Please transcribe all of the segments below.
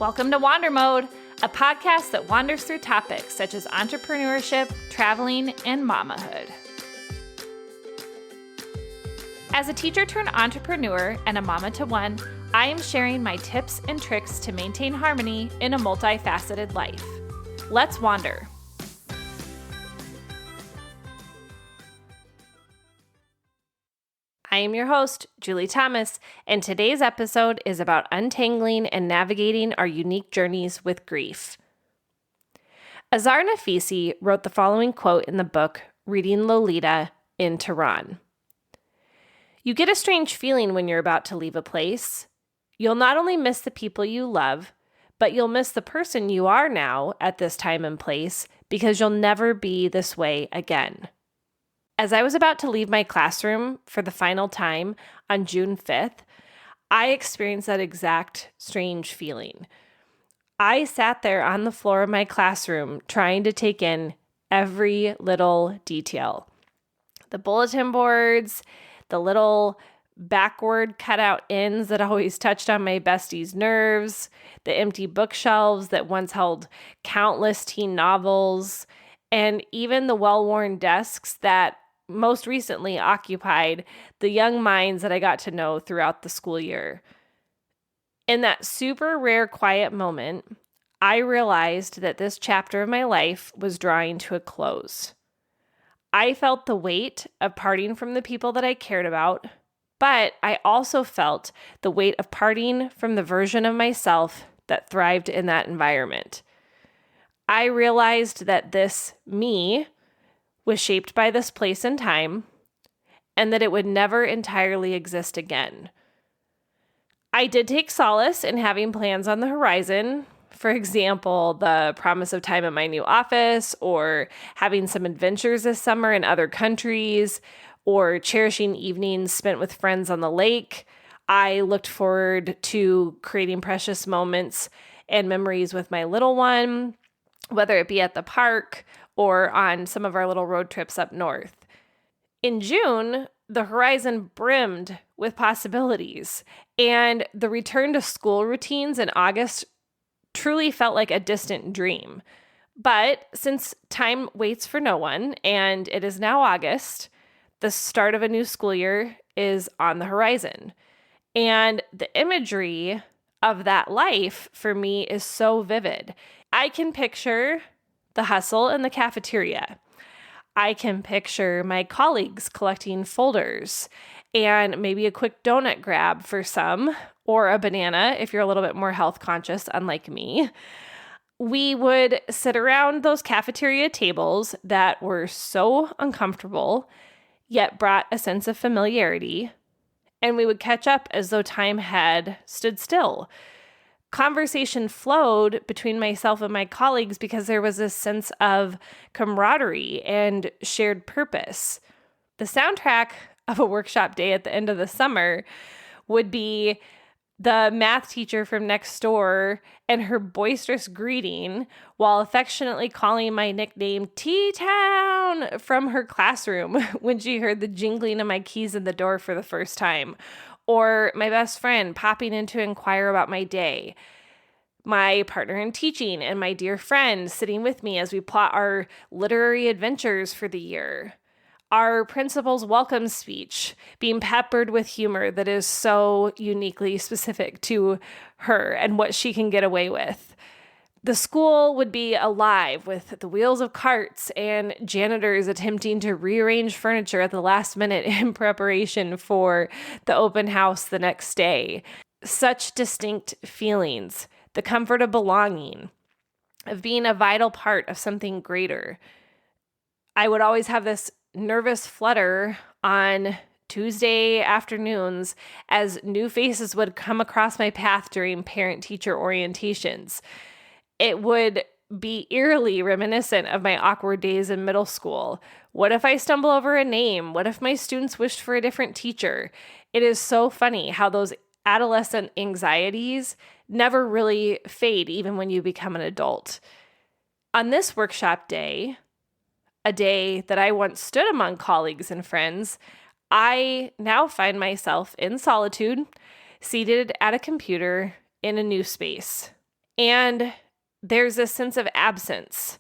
Welcome to Wander Mode, a podcast that wanders through topics such as entrepreneurship, traveling, and mamahood. As a teacher turned entrepreneur and a mama to one, I am sharing my tips and tricks to maintain harmony in a multifaceted life. Let's wander. I am your host, Julie Thomas, and today's episode is about untangling and navigating our unique journeys with grief. Azar Nafisi wrote the following quote in the book, Reading Lolita in Tehran. You get a strange feeling when you're about to leave a place. You'll not only miss the people you love, but you'll miss the person you are now at this time and place because you'll never be this way again. As I was about to leave my classroom for the final time on June 5th, I experienced that exact strange feeling. I sat there on the floor of my classroom trying to take in every little detail. The bulletin boards, the little backward cutout ends that always touched on my bestie's nerves, the empty bookshelves that once held countless teen novels, and even the well-worn desks that most recently occupied the young minds that I got to know throughout the school year. In that super rare quiet moment, I realized that this chapter of my life was drawing to a close. I felt the weight of parting from the people that I cared about, but I also felt the weight of parting from the version of myself that thrived in that environment. I realized that this me was shaped by this place and time, and that it would never entirely exist again. I did take solace in having plans on the horizon. For example, the promise of time in my new office, or having some adventures this summer in other countries, or cherishing evenings spent with friends on the lake. I looked forward to creating precious moments and memories with my little one, whether it be at the park or on some of our little road trips up north. In June, the horizon brimmed with possibilities, and the return to school routines in August truly felt like a distant dream. But since time waits for no one, and it is now August, the start of a new school year is on the horizon. And the imagery of that life for me is so vivid. I can picture the hustle in the cafeteria. I can picture my colleagues collecting folders and maybe a quick donut grab for some, or a banana if you're a little bit more health conscious, unlike me. We would sit around those cafeteria tables that were so uncomfortable, yet brought a sense of familiarity, and we would catch up as though time had stood still. Conversation flowed between myself and my colleagues because there was this sense of camaraderie and shared purpose. The soundtrack of a workshop day at the end of the summer would be the math teacher from next door and her boisterous greeting while affectionately calling my nickname T-Town from her classroom when she heard the jingling of my keys in the door for the first time. Or my best friend popping in to inquire about my day. My partner in teaching and my dear friend sitting with me as we plot our literary adventures for the year. Our principal's welcome speech being peppered with humor that is so uniquely specific to her and what she can get away with. The school would be alive with the wheels of carts and janitors attempting to rearrange furniture at the last minute in preparation for the open house the next day. Such distinct feelings, the comfort of belonging, of being a vital part of something greater. I would always have this nervous flutter on Tuesday afternoons as new faces would come across my path during parent-teacher orientations. It would be eerily reminiscent of my awkward days in middle school. What if I stumble over a name? What if my students wished for a different teacher? It is so funny how those adolescent anxieties never really fade even when you become an adult. On this workshop day, a day that I once stood among colleagues and friends, I now find myself in solitude, seated at a computer in a new space. And there's a sense of absence.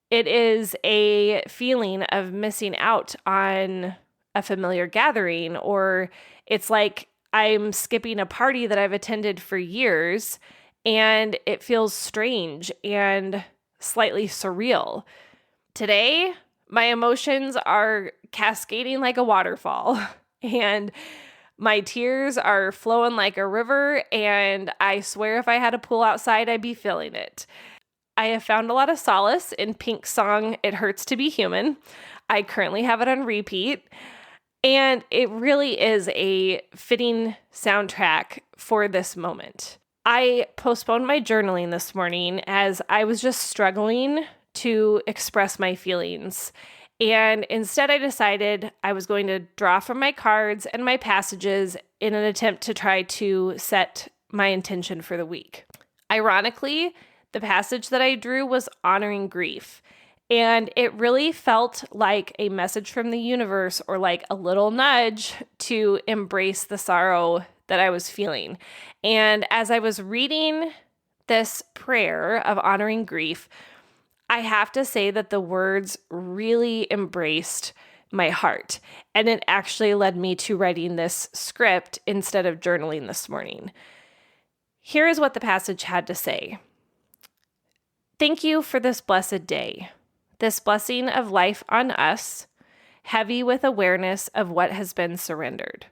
It is a feeling of missing out on a familiar gathering, or it's like I'm skipping a party that I've attended for years, and it feels strange and slightly surreal. Today, my emotions are cascading like a waterfall, and my tears are flowing like a river, and I swear if I had a pool outside, I'd be feeling it. I have found a lot of solace in Pink's song, It Hurts to Be Human. I currently have it on repeat, and it really is a fitting soundtrack for this moment. I postponed my journaling this morning as I was just struggling to express my feelings. And instead, I decided I was going to draw from my cards and my passages in an attempt to try to set my intention for the week. Ironically, the passage that I drew was honoring grief. And it really felt like a message from the universe, or like a little nudge to embrace the sorrow that I was feeling. And as I was reading this prayer of honoring grief, I have to say that the words really embraced my heart. And it actually led me to writing this script instead of journaling this morning. Here is what the passage had to say. Thank you for this blessed day, this blessing of life on us, heavy with awareness of what has been surrendered.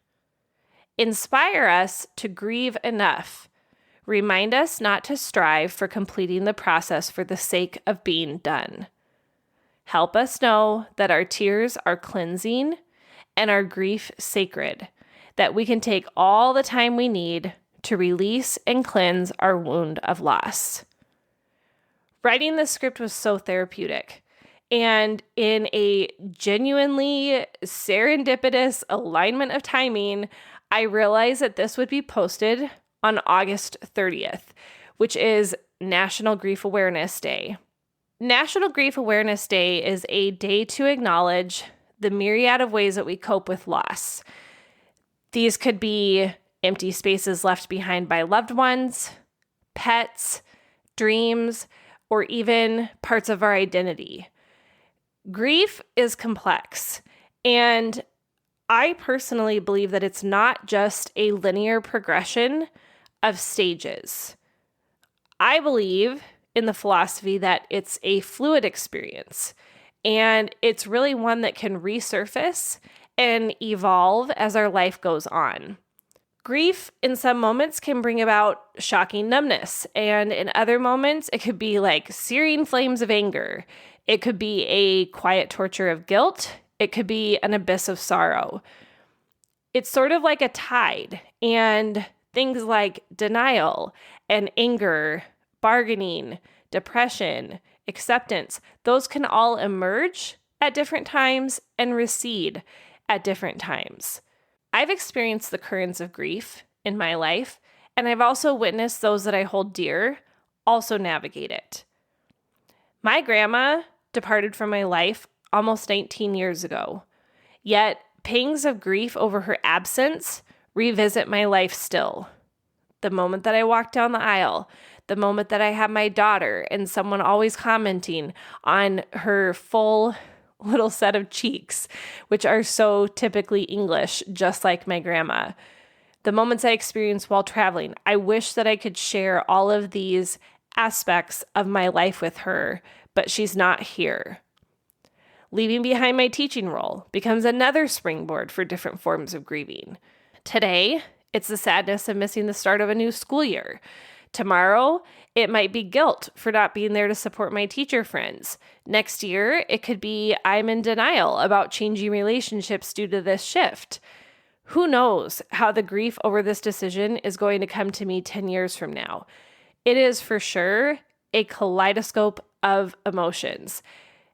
Inspire us to grieve enough. Remind us not to strive for completing the process for the sake of being done. Help us know that our tears are cleansing and our grief sacred, that we can take all the time we need to release and cleanse our wound of loss. Writing this script was so therapeutic, and in a genuinely serendipitous alignment of timing, I realized that this would be posted on August 30th, which is National Grief Awareness Day. National Grief Awareness Day is a day to acknowledge the myriad of ways that we cope with loss. These could be empty spaces left behind by loved ones, pets, dreams, or even parts of our identity. Grief is complex, and I personally believe that it's not just a linear progression of stages. I believe in the philosophy that it's a fluid experience, and it's really one that can resurface and evolve as our life goes on. Grief in some moments can bring about shocking numbness, and in other moments it could be like searing flames of anger. It could be a quiet torture of guilt. It could be an abyss of sorrow. It's sort of like a tide, and things like denial and anger, bargaining, depression, acceptance, those can all emerge at different times and recede at different times. I've experienced the currents of grief in my life, and I've also witnessed those that I hold dear also navigate it. My grandma departed from my life almost 19 years ago, yet pangs of grief over her absence revisit my life still. The moment that I walk down the aisle, the moment that I have my daughter and someone always commenting on her full little set of cheeks, which are so typically English, just like my grandma. The moments I experience while traveling, I wish that I could share all of these aspects of my life with her, but she's not here. Leaving behind my teaching role becomes another springboard for different forms of grieving. Today, it's the sadness of missing the start of a new school year. Tomorrow, it might be guilt for not being there to support my teacher friends. Next year, it could be I'm in denial about changing relationships due to this shift. Who knows how the grief over this decision is going to come to me 10 years from now? It is for sure a kaleidoscope of emotions.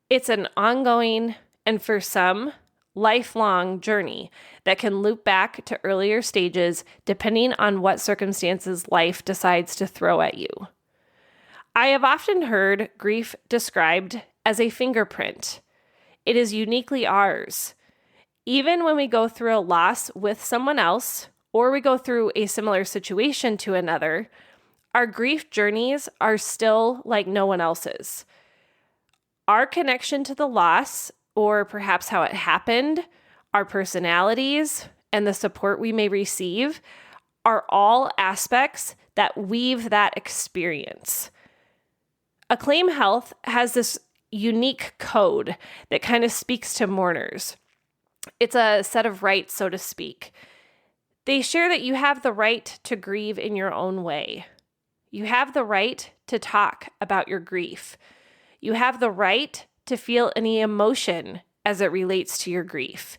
It's an ongoing, and for some, lifelong journey that can loop back to earlier stages depending on what circumstances life decides to throw at you. I have often heard grief described as a fingerprint. It is uniquely ours. Even when we go through a loss with someone else, or we go through a similar situation to another, our grief journeys are still like no one else's. Our connection to the loss, or perhaps how it happened, our personalities, and the support we may receive are all aspects that weave that experience. Acclaim Health has this unique code that kind of speaks to mourners. It's a set of rights, so to speak. They share that you have the right to grieve in your own way. You have the right to talk about your grief. You have the right to feel any emotion as it relates to your grief.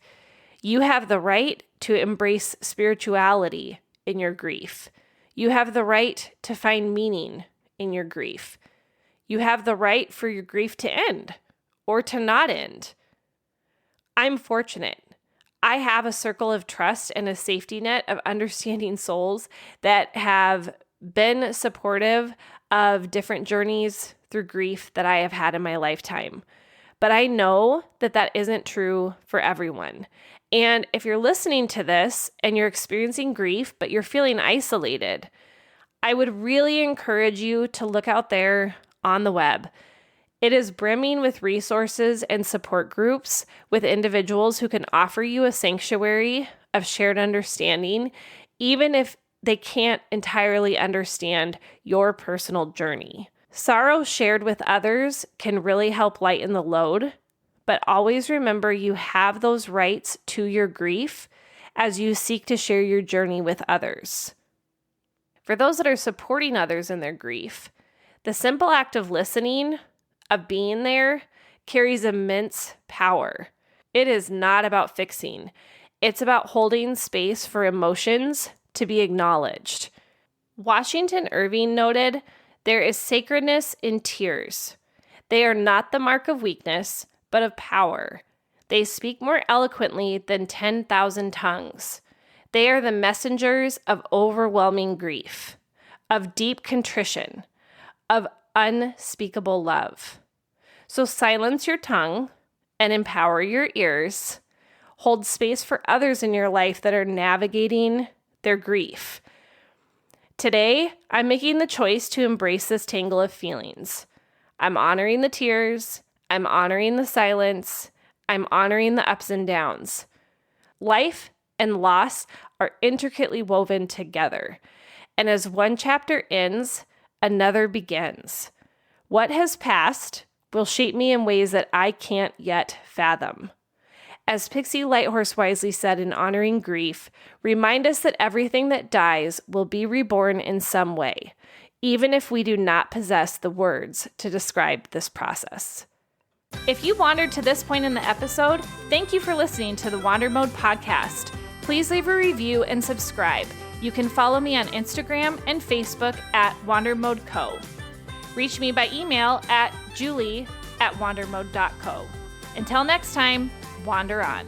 You have the right to embrace spirituality in your grief. You have the right to find meaning in your grief. You have the right for your grief to end or to not end. I'm fortunate. I have a circle of trust and a safety net of understanding souls that have been supportive of different journeys through grief that I have had in my lifetime. But I know that that isn't true for everyone. And if you're listening to this and you're experiencing grief, but you're feeling isolated, I would really encourage you to look out there on the web. It is brimming with resources and support groups with individuals who can offer you a sanctuary of shared understanding, even if they can't entirely understand your personal journey. Sorrow shared with others can really help lighten the load, but always remember you have those rights to your grief as you seek to share your journey with others. For those that are supporting others in their grief, the simple act of listening, of being there, carries immense power. It is not about fixing. It's about holding space for emotions to be acknowledged. Washington Irving noted, "There is sacredness in tears. They are not the mark of weakness, but of power. They speak more eloquently than 10,000 tongues. They are the messengers of overwhelming grief, of deep contrition, of unspeakable love." So silence your tongue and empower your ears. Hold space for others in your life that are navigating their grief. Today, I'm making the choice to embrace this tangle of feelings. I'm honoring the tears. I'm honoring the silence. I'm honoring the ups and downs. Life and loss are intricately woven together. And as one chapter ends, another begins. What has passed will shape me in ways that I can't yet fathom. As Pixie Lighthorse wisely said in Honoring Grief, remind us that everything that dies will be reborn in some way, even if we do not possess the words to describe this process. If you wandered to this point in the episode, thank you for listening to the Wander Mode podcast. Please leave a review and subscribe. You can follow me on Instagram and Facebook at WanderModeCo. Reach me by email at julie@wandermode.co. Until next time, wander on.